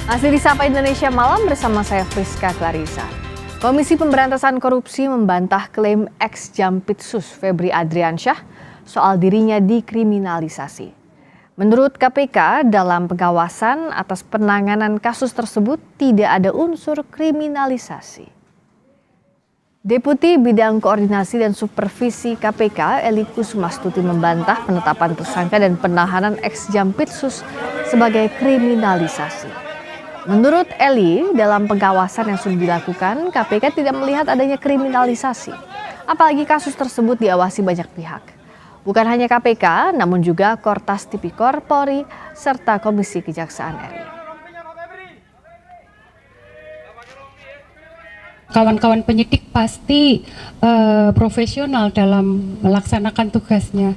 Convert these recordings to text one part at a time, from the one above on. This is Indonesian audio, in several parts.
Masih di Sapa Indonesia Malam bersama saya Friska Clarissa. Komisi Pemberantasan Korupsi membantah klaim ex-Jampitsus Febri Adriansyah soal dirinya dikriminalisasi. Menurut KPK, dalam pengawasan atas penanganan kasus tersebut tidak ada unsur kriminalisasi. Deputi Bidang Koordinasi dan Supervisi KPK, Eli Kusumastuti membantah penetapan tersangka dan penahanan ex-Jampitsus sebagai kriminalisasi. Menurut Eli, dalam pengawasan yang sudah dilakukan, KPK tidak melihat adanya kriminalisasi. Apalagi kasus tersebut diawasi banyak pihak. Bukan hanya KPK, namun juga Kortas Tipikor Polri serta Komisi Kejaksaan RI. Kawan-kawan penyidik pasti profesional dalam melaksanakan tugasnya.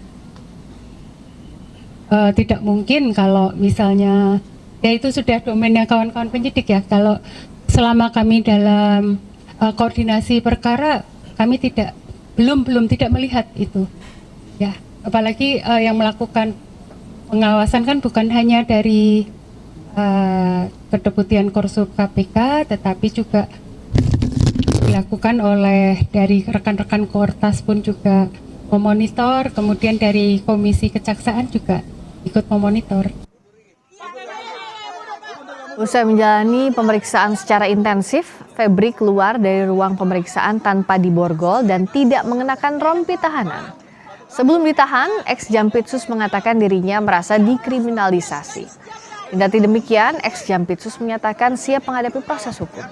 Tidak mungkin kalau misalnya ya itu sudah domainnya kawan-kawan penyidik ya. Kalau selama kami dalam koordinasi perkara, kami belum tidak melihat itu. Ya, apalagi yang melakukan pengawasan kan bukan hanya dari Kedeputian Korsup KPK, tetapi juga dilakukan oleh dari rekan-rekan Kortas pun juga memonitor, kemudian dari Komisi Kejaksaan juga ikut memonitor. Usai menjalani pemeriksaan secara intensif, Febri keluar dari ruang pemeriksaan tanpa diborgol dan tidak mengenakan rompi tahanan. Sebelum ditahan, ex-Jampitsus mengatakan dirinya merasa dikriminalisasi. Kendati demikian, ex-Jampitsus menyatakan siap menghadapi proses hukum.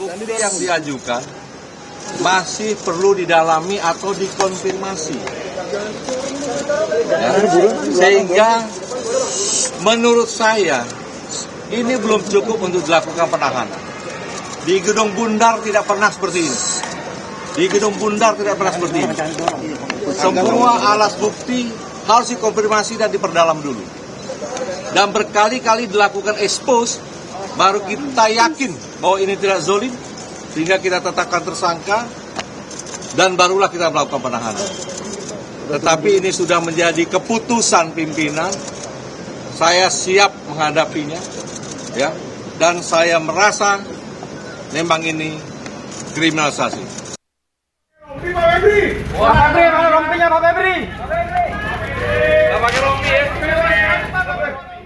Bukti yang diajukan masih perlu didalami atau dikonfirmasi. Ya, sehingga menurut saya ini belum cukup untuk dilakukan penahanan. Di Gedung Bundar tidak pernah seperti ini. Di Gedung Bundar tidak pernah seperti ini. Semua alat bukti harus dikonfirmasi dan diperdalam dulu. Dan berkali-kali dilakukan expose, baru kita yakin bahwa ini tidak zolim, sehingga kita tetapkan tersangka dan barulah kita melakukan penahanan. Tetapi ini sudah menjadi keputusan pimpinan, saya siap menghadapinya, ya, dan saya merasa memang ini kriminalisasi.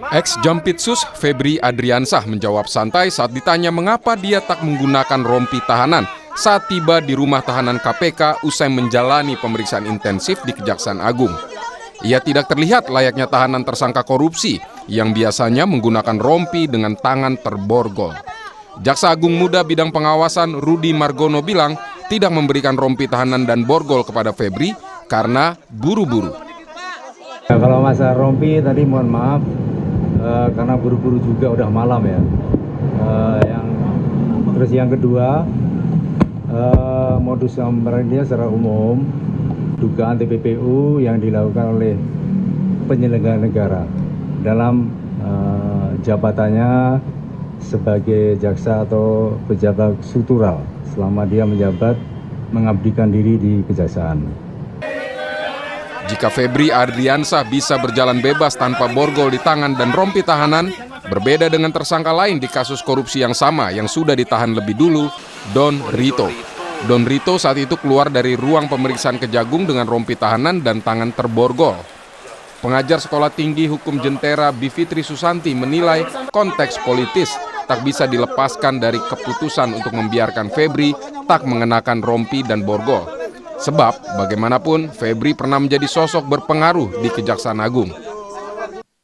Ex-Jampitsus Febri Adriansyah menjawab santai saat ditanya mengapa dia tak menggunakan rompi tahanan saat tiba di rumah tahanan KPK usai menjalani pemeriksaan intensif di Kejaksaan Agung. Ia tidak terlihat layaknya tahanan tersangka korupsi yang biasanya menggunakan rompi dengan tangan terborgol. Jaksa Agung Muda Bidang Pengawasan Rudy Margono bilang tidak memberikan rompi tahanan dan borgol kepada Febri karena buru-buru. Kalau masalah rompi tadi mohon maaf, karena buru-buru juga udah malam ya. Terus yang kedua, modus operandi secara umum dugaan TPPU yang dilakukan oleh penyelenggara negara dalam jabatannya sebagai jaksa atau pejabat struktural selama dia menjabat mengabdikan diri di kejaksaan. Jika Febri Adriansyah bisa berjalan bebas tanpa borgol di tangan dan rompi tahanan, berbeda dengan tersangka lain di kasus korupsi yang sama yang sudah ditahan lebih dulu, Don Rito. Don Rito saat itu keluar dari ruang pemeriksaan Kejagung dengan rompi tahanan dan tangan terborgol. Pengajar Sekolah Tinggi Hukum Jentera Bivitri Susanti menilai konteks politis tak bisa dilepaskan dari keputusan untuk membiarkan Febri tak mengenakan rompi dan borgol. Sebab bagaimanapun Febri pernah menjadi sosok berpengaruh di Kejaksaan Agung.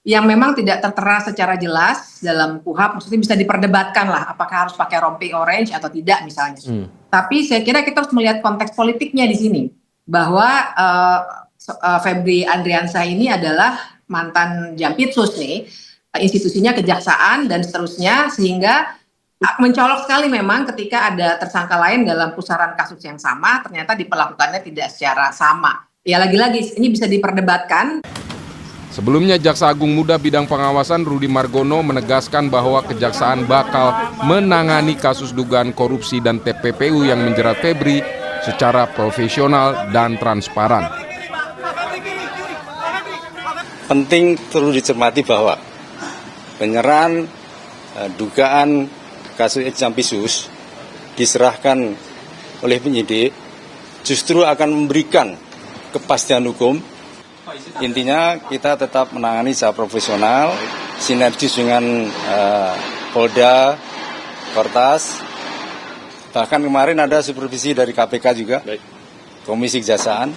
Yang memang tidak tertera secara jelas dalam KUHP, maksudnya bisa diperdebatkan lah apakah harus pakai rompi orange atau tidak misalnya. Tapi saya kira kita harus melihat konteks politiknya di sini. Bahwa Febri Adriansyah ini adalah mantan Jampitsus nih, institusinya kejaksaan dan seterusnya, sehingga mencolok sekali memang ketika ada tersangka lain dalam pusaran kasus yang sama, ternyata diperlakukannya tidak secara sama. Ya lagi-lagi ini bisa diperdebatkan. Sebelumnya Jaksa Agung Muda Bidang Pengawasan Rudy Margono menegaskan bahwa Kejaksaan bakal menangani kasus dugaan korupsi dan TPPU yang menjerat Febri secara profesional dan transparan. penting perlu dicermati bahwa penyerahan dugaan kasus Exampisus diserahkan oleh penyidik justru akan memberikan kepastian hukum. Intinya kita tetap menangani secara profesional, sinergis dengan Polda, Kortas. Bahkan kemarin ada supervisi dari KPK juga, Komisi Kejaksaan.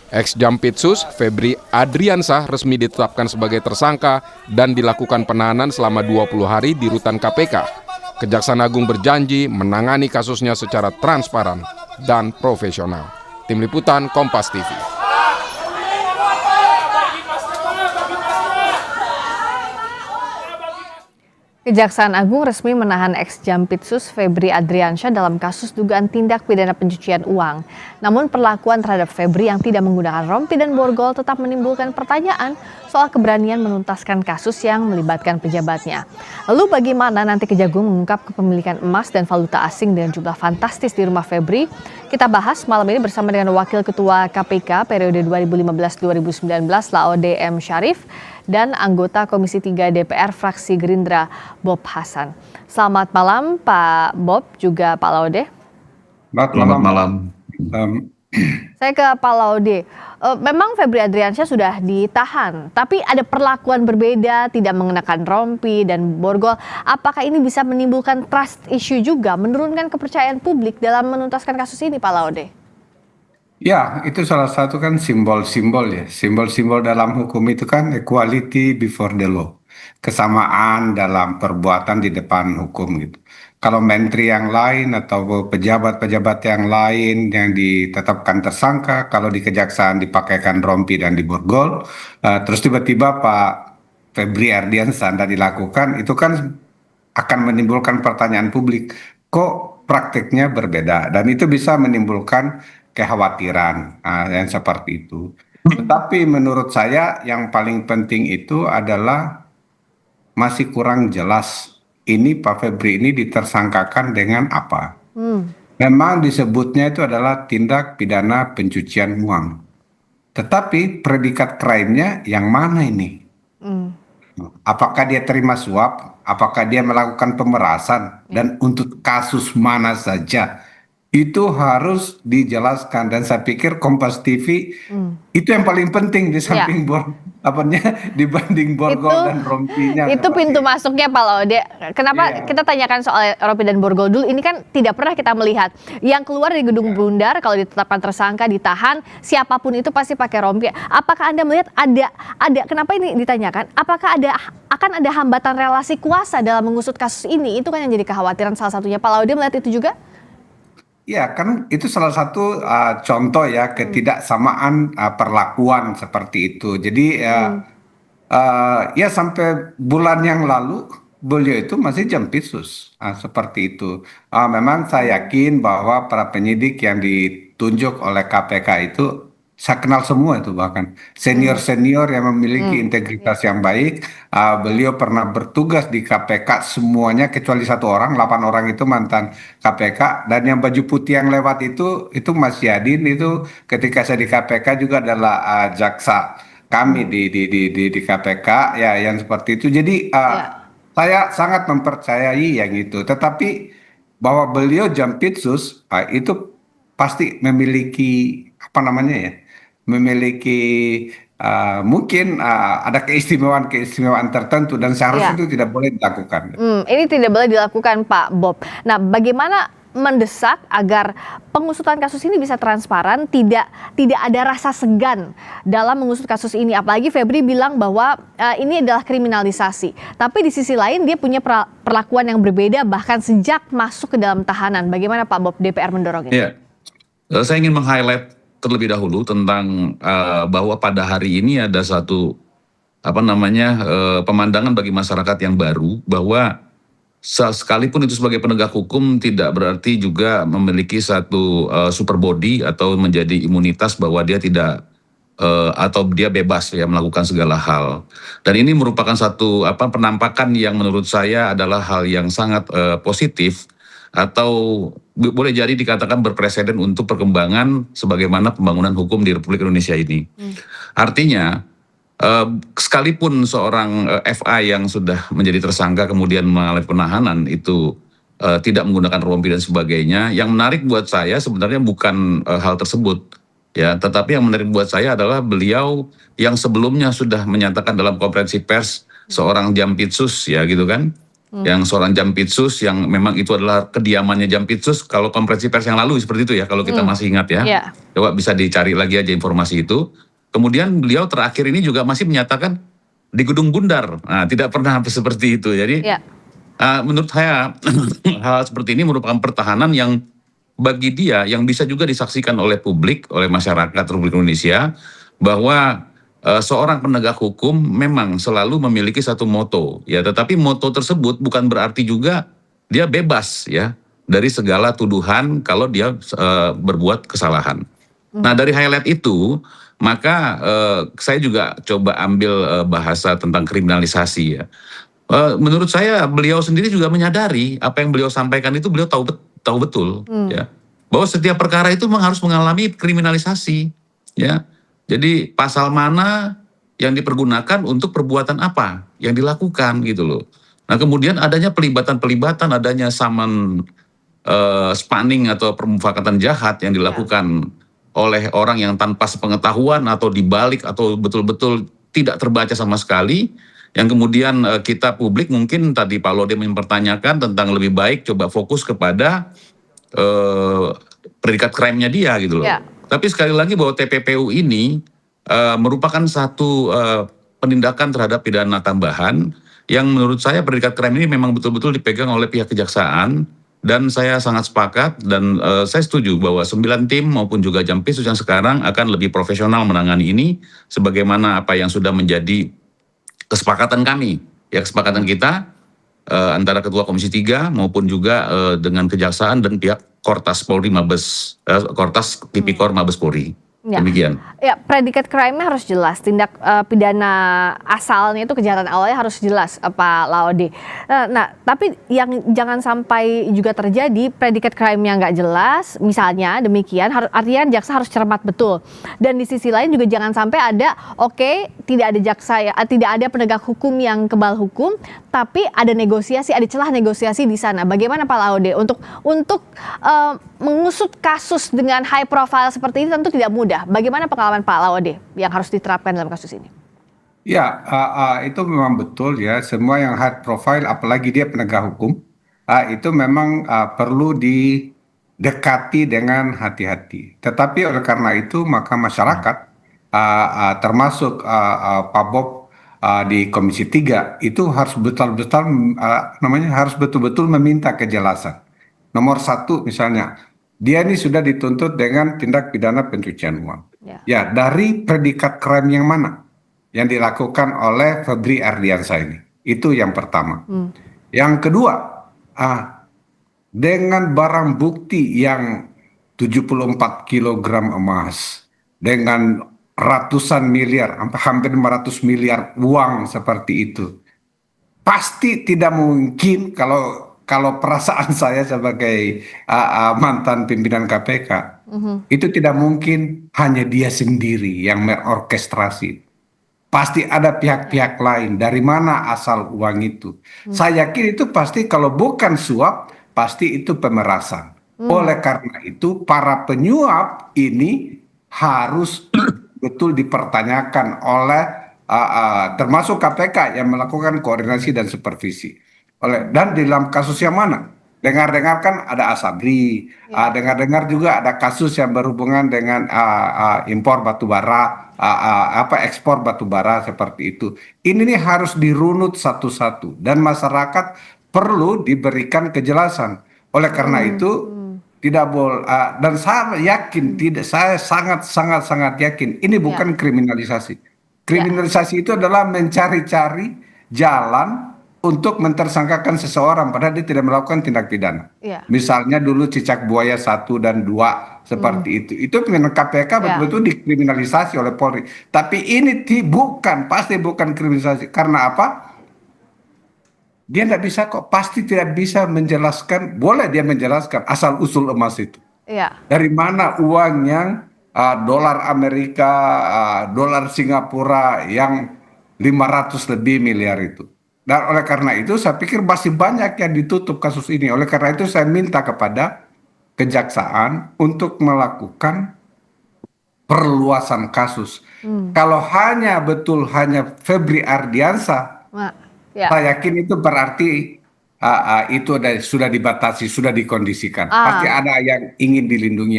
Ex-Jampitsus Febri Adriansah resmi ditetapkan sebagai tersangka dan dilakukan penahanan selama 20 hari di rutan KPK. Kejaksaan Agung berjanji menangani kasusnya secara transparan dan profesional. Tim Liputan Kompas TV. Kejaksaan Agung resmi menahan ex-Jampitsus Febri Adriansyah dalam kasus dugaan tindak pidana pencucian uang. Namun perlakuan terhadap Febri yang tidak menggunakan rompi dan borgol tetap menimbulkan pertanyaan soal keberanian menuntaskan kasus yang melibatkan pejabatnya. Lalu bagaimana nanti Kejagung mengungkap kepemilikan emas dan valuta asing dengan jumlah fantastis di rumah Febri? Kita bahas malam ini bersama dengan Wakil Ketua KPK periode 2015-2019 Laode M. Syarif dan anggota Komisi 3 DPR fraksi Gerindra Bob Hasan. Selamat malam Pak Bob, juga Pak Laude. Selamat malam. Saya ke Pak Laude. Memang Febri Adriansyah sudah ditahan, tapi ada perlakuan berbeda, tidak mengenakan rompi dan borgol. Apakah ini bisa menimbulkan trust issue juga, menurunkan kepercayaan publik dalam menuntaskan kasus ini, Pak Laude? Ya, itu salah satu kan simbol-simbol ya. Simbol-simbol dalam hukum itu kan equality before the law. Kesamaan dalam perbuatan di depan hukum gitu. Kalau menteri yang lain atau pejabat-pejabat yang lain yang ditetapkan tersangka, kalau di kejaksaan dipakaikan rompi dan diborgol, terus tiba-tiba Pak Febri Ardiansyah dilakukan, itu kan akan menimbulkan pertanyaan publik. Kok prakteknya berbeda? Dan itu bisa menimbulkan kekhawatiran yang seperti itu. Tetapi menurut saya yang paling penting itu adalah masih kurang jelas ini Pak Febri ini ditersangkakan dengan apa. Memang disebutnya itu adalah tindak pidana pencucian uang. Tetapi predikat crime-nya yang mana ini? Apakah dia terima suap? Apakah dia melakukan pemerasan? Dan untuk kasus mana saja? Itu harus dijelaskan, dan saya pikir Kompas TV itu yang paling penting di samping dibanding borgol dan rompinya. Itu pintu masuknya Pak Laude. Kenapa kita tanyakan soal rompi dan borgol dulu? Ini kan tidak pernah kita melihat yang keluar dari gedung Bundar kalau ditetapkan tersangka, ditahan, siapapun itu pasti pakai rompi. Apakah Anda melihat ada kenapa ini ditanyakan? Apakah akan ada hambatan relasi kuasa dalam mengusut kasus ini? Itu kan yang jadi kekhawatiran salah satunya. Pak Laude melihat itu juga? Ya, kan itu salah satu contoh ya ketidaksamaan perlakuan seperti itu. Jadi ya sampai bulan yang lalu beliau itu masih Jampitsus seperti itu. Memang saya yakin bahwa para penyidik yang ditunjuk oleh KPK itu saya kenal semua itu, bahkan senior-senior yang memiliki integritas yang baik. Beliau pernah bertugas di KPK semuanya kecuali 1 orang, 8 orang itu mantan KPK. Dan yang baju putih yang lewat itu Mas Yadin, itu ketika saya di KPK juga adalah jaksa kami di KPK ya, yang seperti itu. Jadi saya sangat mempercayai yang itu. Tetapi bahwa beliau Jampitsus itu pasti memiliki memiliki mungkin ada keistimewaan tertentu, dan seharusnya itu tidak boleh dilakukan. Ini tidak boleh dilakukan Pak Bob. Nah, bagaimana mendesak agar pengusutan kasus ini bisa transparan, tidak ada rasa segan dalam mengusut kasus ini? Apalagi Febri bilang bahwa ini adalah kriminalisasi. Tapi di sisi lain dia punya perlakuan yang berbeda bahkan sejak masuk ke dalam tahanan. Bagaimana Pak Bob, DPR mendorong ini? Iya. Saya ingin meng-highlight terlebih dahulu tentang bahwa pada hari ini ada satu pemandangan bagi masyarakat yang baru, bahwa sekalipun itu sebagai penegak hukum tidak berarti juga memiliki satu super body atau menjadi imunitas bahwa dia tidak atau dia bebas ya melakukan segala hal. Dan ini merupakan satu penampakan yang menurut saya adalah hal yang sangat positif, atau boleh jadi dikatakan berpresiden untuk perkembangan sebagaimana pembangunan hukum di Republik Indonesia ini. Artinya sekalipun seorang FA yang sudah menjadi tersangka kemudian mengalami penahanan itu tidak menggunakan rompi dan sebagainya, yang menarik buat saya sebenarnya bukan hal tersebut, ya, tetapi yang menarik buat saya adalah beliau yang sebelumnya sudah menyatakan dalam konferensi pers seorang Jampitsus, ya gitu kan, yang seorang Jampitsus yang memang itu adalah kediamannya Jampitsus. Kalau konferensi pers yang lalu seperti itu ya, kalau kita masih ingat ya, coba bisa dicari lagi aja informasi itu. Kemudian beliau terakhir ini juga masih menyatakan di Gedung Bundar. Nah, tidak pernah seperti itu. Jadi menurut saya hal seperti ini merupakan pertahanan yang bagi dia yang bisa juga disaksikan oleh publik, oleh masyarakat Republik Indonesia, bahwa seorang penegak hukum memang selalu memiliki satu moto, ya. Tetapi moto tersebut bukan berarti juga dia bebas, ya, dari segala tuduhan kalau dia berbuat kesalahan. Nah, dari highlight itu maka saya juga coba ambil bahasa tentang kriminalisasi, ya. Menurut saya beliau sendiri juga menyadari apa yang beliau sampaikan itu beliau tahu betul, ya, bahwa setiap perkara itu memang harus mengalami kriminalisasi, ya. Jadi pasal mana yang dipergunakan untuk perbuatan apa yang dilakukan gitu loh. Nah, kemudian adanya pelibatan, adanya summon spanning atau permufakatan jahat yang dilakukan oleh orang yang tanpa sepengetahuan atau dibalik atau betul-betul tidak terbaca sama sekali, yang kemudian kita publik mungkin tadi Pak Laude mempertanyakan tentang lebih baik coba fokus kepada predikat crime-nya dia gitu loh. Tapi sekali lagi bahwa TPPU ini merupakan satu penindakan terhadap pidana tambahan yang menurut saya predikat crime ini memang betul-betul dipegang oleh pihak kejaksaan. Dan saya sangat sepakat dan saya setuju bahwa 9 tim maupun juga Jampitsus yang sekarang akan lebih profesional menangani ini sebagaimana apa yang sudah menjadi kesepakatan kami, ya, kesepakatan kita antara Ketua Komisi 3 maupun juga dengan Kejaksaan dan pihak Kortas Polri Kortas Tipikor Mabes Polri. Demikian. Ya, predikat crime-nya harus jelas, tindak pidana asalnya itu kejahatan awalnya harus jelas, Pak Laude. Nah, tapi yang jangan sampai juga terjadi predikat crime-nya nggak jelas, misalnya demikian, artinya jaksa harus cermat betul. Dan di sisi lain juga jangan sampai ada, tidak ada jaksa, tidak ada penegak hukum yang kebal hukum, tapi ada negosiasi, ada celah negosiasi di sana. Bagaimana Pak Laude untuk mengusut kasus dengan high profile seperti ini tentu tidak mudah. Bagaimana pengalaman Pak Laude yang harus diterapkan dalam kasus ini? Ya, itu memang betul ya. Semua yang high profile, apalagi dia penegak hukum, itu memang perlu didekati dengan hati-hati. Tetapi oleh karena itu maka masyarakat, termasuk Pak Bob di Komisi 3 itu harus betul-betul meminta kejelasan. Nomor 1 misalnya, dia ini sudah dituntut dengan tindak pidana pencucian uang. Ya, dari predikat crime yang mana yang dilakukan oleh Febri Ardiansyah ini? Itu yang pertama. Yang kedua, dengan barang bukti yang 74 kilogram emas, dengan ratusan miliar, hampir 500 miliar uang seperti itu, pasti tidak mungkin kalau perasaan saya sebagai mantan pimpinan KPK, itu tidak mungkin hanya dia sendiri yang mengorkestrasi. Pasti ada pihak-pihak lain. Dari mana asal uang itu? Saya yakin itu pasti kalau bukan suap, pasti itu pemerasan. Oleh karena itu, para penyuap ini harus betul dipertanyakan oleh termasuk KPK yang melakukan koordinasi dan supervisi. Dan di dalam kasus yang mana? Dengar-dengar kan ada Asabri, dengar-dengar juga ada kasus yang berhubungan dengan impor batubara, ekspor batubara seperti itu. Ini nih harus dirunut satu-satu dan masyarakat perlu diberikan kejelasan. Oleh karena itu tidak boleh, dan saya yakin saya sangat yakin ini bukan kriminalisasi. Kriminalisasi itu adalah mencari-cari jalan untuk mentersangkakan seseorang padahal dia tidak melakukan tindak pidana. Misalnya dulu cicak buaya 1 dan 2 seperti itu. Itu pimpinan KPK betul-betul dikriminalisasi oleh Polri. Tapi ini pasti bukan kriminalisasi. Karena apa? Dia tidak bisa kok, pasti tidak bisa menjelaskan, boleh dia menjelaskan asal-usul emas itu. Dari mana uang yang dolar Amerika, dolar Singapura yang 500 lebih miliar itu. Dan oleh karena itu saya pikir masih banyak yang ditutup kasus ini. Oleh karena itu saya minta kepada kejaksaan untuk melakukan perluasan kasus. Kalau hanya Febri Ardiansah, saya yakin itu berarti itu sudah dibatasi, sudah dikondisikan. Pasti ada yang ingin dilindungi.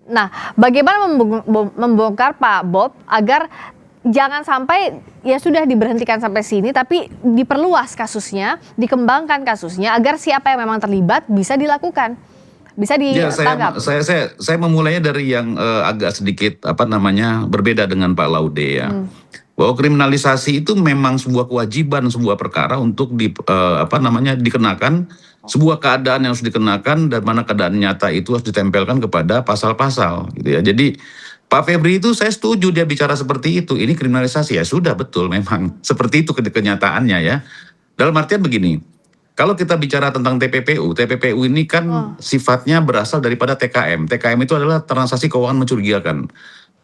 Nah, bagaimana membongkar Pak Bob agar jangan sampai ya sudah diberhentikan sampai sini, tapi diperluas kasusnya, dikembangkan kasusnya agar siapa yang memang terlibat bisa dilakukan, bisa ditangkap. Saya memulainya dari yang agak sedikit berbeda dengan Pak Laude ya. Bahwa kriminalisasi itu memang sebuah kewajiban, sebuah perkara untuk dikenakan, sebuah keadaan yang harus dikenakan, dan mana keadaan nyata itu harus ditempelkan kepada pasal-pasal gitu ya. Jadi Pak Febri itu saya setuju dia bicara seperti itu. Ini kriminalisasi, ya sudah betul memang seperti itu kenyataannya ya. Dalam artian begini, kalau kita bicara tentang TPPU ini kan sifatnya berasal daripada TKM. TKM itu adalah transaksi keuangan mencurigakan.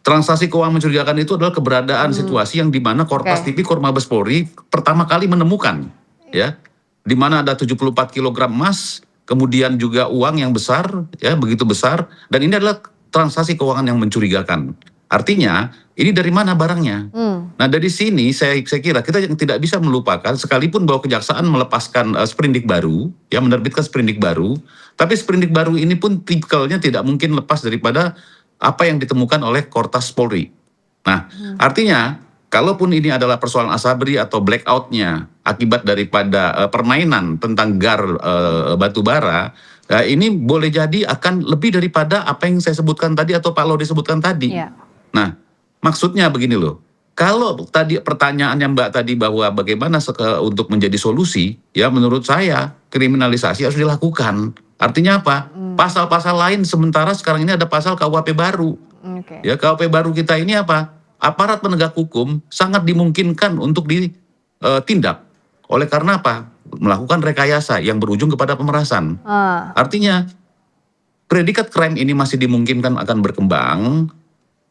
Transaksi keuangan mencurigakan itu adalah keberadaan situasi yang dimana Korpas TV Mabes Polri pertama kali menemukan ya, dimana ada 74 kg emas, kemudian juga uang yang besar ya, begitu besar, dan ini adalah transaksi keuangan yang mencurigakan. Artinya ini dari mana barangnya? Nah dari sini saya kira kita yang tidak bisa melupakan, sekalipun bahwa kejaksaan melepaskan sprindik baru, ya menerbitkan sprindik baru, tapi sprindik baru ini pun tipikalnya tidak mungkin lepas daripada apa yang ditemukan oleh Kortas Polri. Nah artinya kalaupun ini adalah persoalan asabri atau blackout-nya akibat daripada permainan tentang GAR batubara, ini boleh jadi akan lebih daripada apa yang saya sebutkan tadi atau Pak Laude sebutkan tadi. Nah, maksudnya begini loh. Kalau tadi pertanyaannya Mbak tadi bahwa bagaimana untuk menjadi solusi, ya menurut saya kriminalisasi harus dilakukan. Artinya apa? Pasal-pasal lain sementara sekarang ini ada pasal KUHP baru. Ya, KUHP baru kita ini apa? Aparat penegak hukum sangat dimungkinkan untuk ditindak. Oleh karena apa? Melakukan rekayasa yang berujung kepada pemerasan. Artinya predikat crime ini masih dimungkinkan akan berkembang,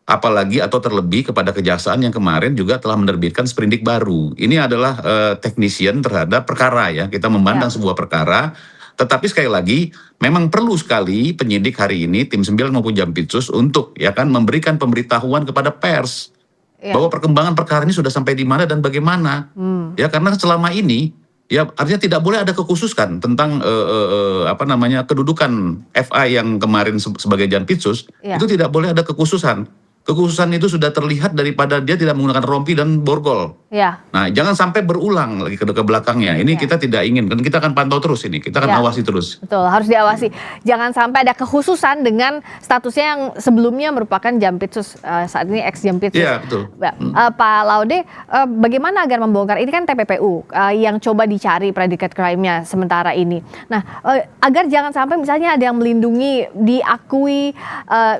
apalagi atau terlebih kepada kejaksaan yang kemarin juga telah menerbitkan sprindik baru. Ini adalah technician terhadap perkara ya, kita memandang sebuah perkara. Tetapi sekali lagi memang perlu sekali penyidik hari ini tim 9 maupun Jampitsus untuk ya kan memberikan pemberitahuan kepada pers bahwa perkembangan perkara ini sudah sampai di mana dan bagaimana. Ya karena selama ini ya artinya tidak boleh ada kekhususan tentang kedudukan FA yang kemarin sebagai Jampitsus, itu tidak boleh ada kekhususan. Kekhususan itu sudah terlihat daripada dia tidak menggunakan rompi dan borgol. Nah, jangan sampai berulang lagi ke belakangnya. Ini kita tidak ingin, dan kita akan pantau terus ini. Kita akan awasi terus. Betul, harus diawasi. Jangan sampai ada kekhususan dengan statusnya yang sebelumnya merupakan Jampitsus, saat ini ex-Jampitsus. Iya, betul. Pak Laude, bagaimana agar membongkar? Ini kan TPPU yang coba dicari predikat crime-nya sementara ini. Nah, agar jangan sampai misalnya ada yang melindungi,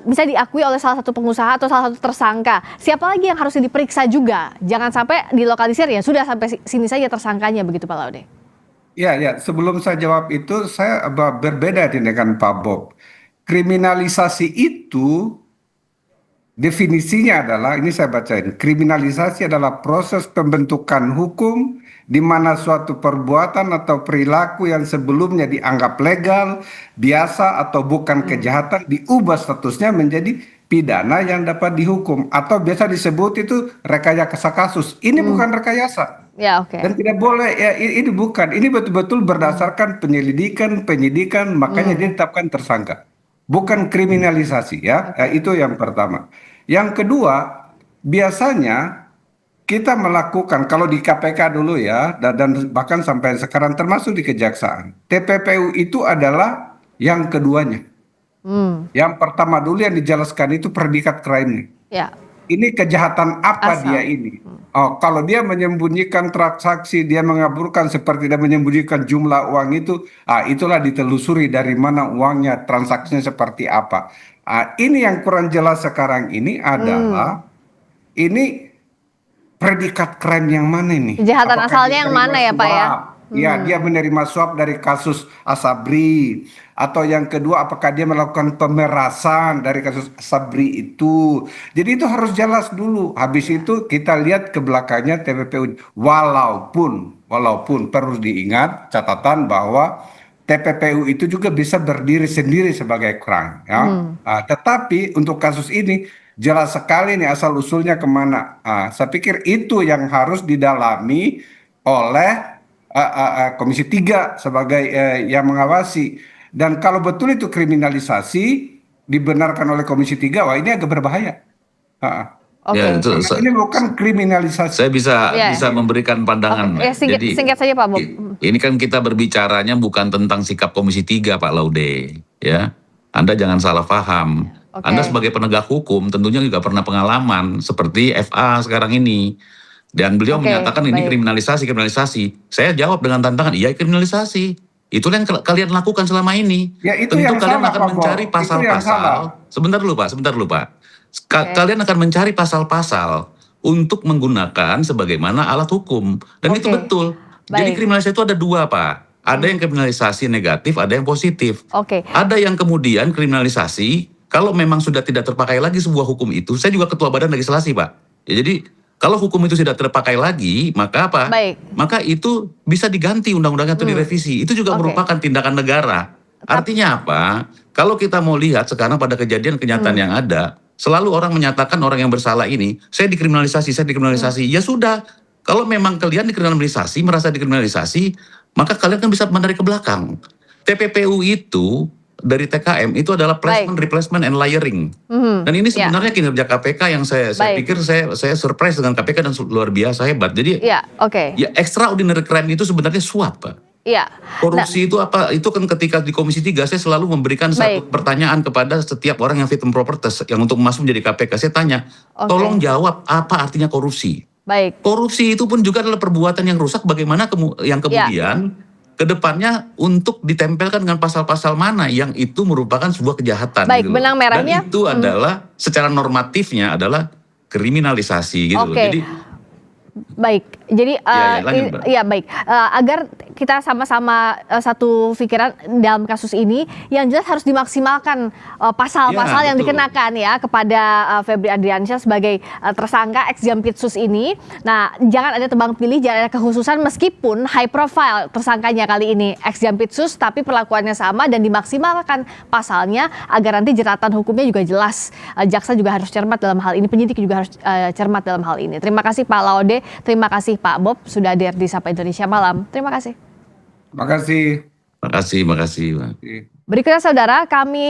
bisa diakui oleh salah satu pengusaha atau salah satu tersangka. Siapa lagi yang harus diperiksa juga? Jangan sampai dilokalisir ya, sudah sampai sini saja tersangkanya, begitu Pak Laude. Ya, sebelum saya jawab itu, saya berbeda dengan Pak Bob. Kriminalisasi itu definisinya adalah, ini saya bacain, kriminalisasi adalah proses pembentukan hukum di mana suatu perbuatan atau perilaku yang sebelumnya dianggap legal, biasa atau bukan kejahatan diubah statusnya menjadi pidana yang dapat dihukum, atau biasa disebut itu rekayasa kasus. Ini bukan rekayasa. Dan tidak boleh, ya ini bukan. Ini betul-betul berdasarkan penyidikan, makanya dia ditetapkan tersangka. Bukan kriminalisasi ya. Itu yang pertama. Yang kedua, biasanya kita melakukan, kalau di KPK dulu ya, dan bahkan sampai sekarang termasuk di Kejaksaan, TPPU itu adalah yang keduanya. Yang pertama dulu yang dijelaskan itu predikat crime. Ini kejahatan apa dia ini? Kalau dia menyembunyikan transaksi, dia mengaburkan seperti dia menyembunyikan jumlah uang itu, itulah ditelusuri dari mana uangnya, transaksinya seperti apa. Ini yang kurang jelas sekarang ini adalah ini predikat crime yang mana ini? Kejahatan asalnya yang mana ya Pak ya? Ya, dia menerima suap dari kasus Asabri, Atau yang kedua, apakah dia melakukan pemerasan dari kasus Sabri itu? Jadi itu harus jelas dulu. Habis itu kita lihat ke belakangnya TPPU. Walaupun perlu diingat catatan bahwa TPPU itu juga bisa berdiri sendiri sebagai kerang, ya. Tetapi untuk kasus ini jelas sekali nih asal usulnya kemana. Saya pikir itu yang harus didalami oleh Komisi 3 sebagai yang mengawasi. Dan kalau betul itu kriminalisasi dibenarkan oleh Komisi 3, wah ini agak berbahaya. Ya, itu, Karena ini bukan kriminalisasi. saya bisa memberikan pandangan. Singkat saja Pak Bob. Ini kan kita berbicaranya bukan tentang sikap Komisi 3 Pak Laude, ya. Anda jangan salah paham. Anda sebagai penegak hukum tentunya juga pernah pengalaman seperti FA sekarang ini. Dan beliau menyatakan ini kriminalisasi. Saya jawab dengan tantangan, iya kriminalisasi. Itulah yang kalian lakukan selama ini. Ya, itu tentu yang kalian salah, akan Pak mencari Bob. pasal-pasal. Sebentar dulu Pak. Kalian akan mencari pasal-pasal untuk menggunakan sebagaimana alat hukum. Dan itu betul. Jadi kriminalisasi itu ada dua, Pak. Ada yang kriminalisasi negatif, ada yang positif. Ada yang kemudian kriminalisasi, kalau memang sudah tidak terpakai lagi sebuah hukum itu, saya juga ketua badan legislasi, Pak. Ya, jadi kalau hukum itu tidak terpakai lagi, maka apa? Maka itu bisa diganti undang-undangnya atau direvisi. Itu juga merupakan tindakan negara. Artinya apa? Kalau kita mau lihat sekarang pada kejadian kenyataan yang ada, selalu orang menyatakan orang yang bersalah ini, saya dikriminalisasi. Ya sudah, kalau memang kalian dikriminalisasi, merasa dikriminalisasi, maka kalian kan bisa menarik ke belakang. TPPU itu dari TKM itu adalah placement, replacement, and layering. Dan ini sebenarnya kinerja KPK yang saya pikir saya surprise dengan KPK dan luar biasa hebat. Jadi ya extraordinary crime itu sebenarnya suap, Pak. Korupsi itu apa? Itu kan ketika di Komisi 3 saya selalu memberikan satu pertanyaan kepada setiap orang yang fit and proper test yang untuk masuk menjadi KPK. Saya tanya, tolong jawab apa artinya korupsi. Korupsi itu pun juga adalah perbuatan yang rusak. Bagaimana yang kemudian kedepannya untuk ditempelkan dengan pasal-pasal mana yang itu merupakan sebuah kejahatan. Gitu benang merahnya. Dan itu adalah secara normatifnya adalah kriminalisasi gitu loh. Jadi Jadi agar kita sama-sama satu pikiran dalam kasus ini, yang jelas harus dimaksimalkan pasal-pasal yang dikenakan ya kepada Febri Adriansyah sebagai tersangka ex Jampitsus ini. Nah, jangan ada tebang pilih, jangan ada kekhususan meskipun high profile tersangkanya kali ini ex Jampitsus, tapi perlakuannya sama dan dimaksimalkan pasalnya agar nanti jeratan hukumnya juga jelas. Jaksa juga harus cermat dalam hal ini, penyidik juga harus cermat dalam hal ini. Terima kasih Pak Laude. Terima kasih Pak Bob sudah hadir di Sapa Indonesia Malam. Terima kasih. Terima kasih. Makasih. Berikutnya saudara, kami